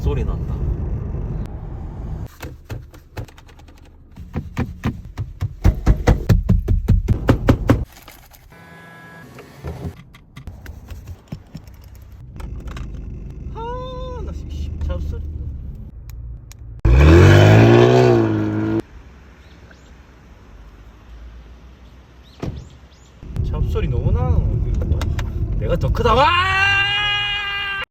잡소리 난다. 나 잡소리. 잡소리 너무 나는. 내가 더 크다. 와!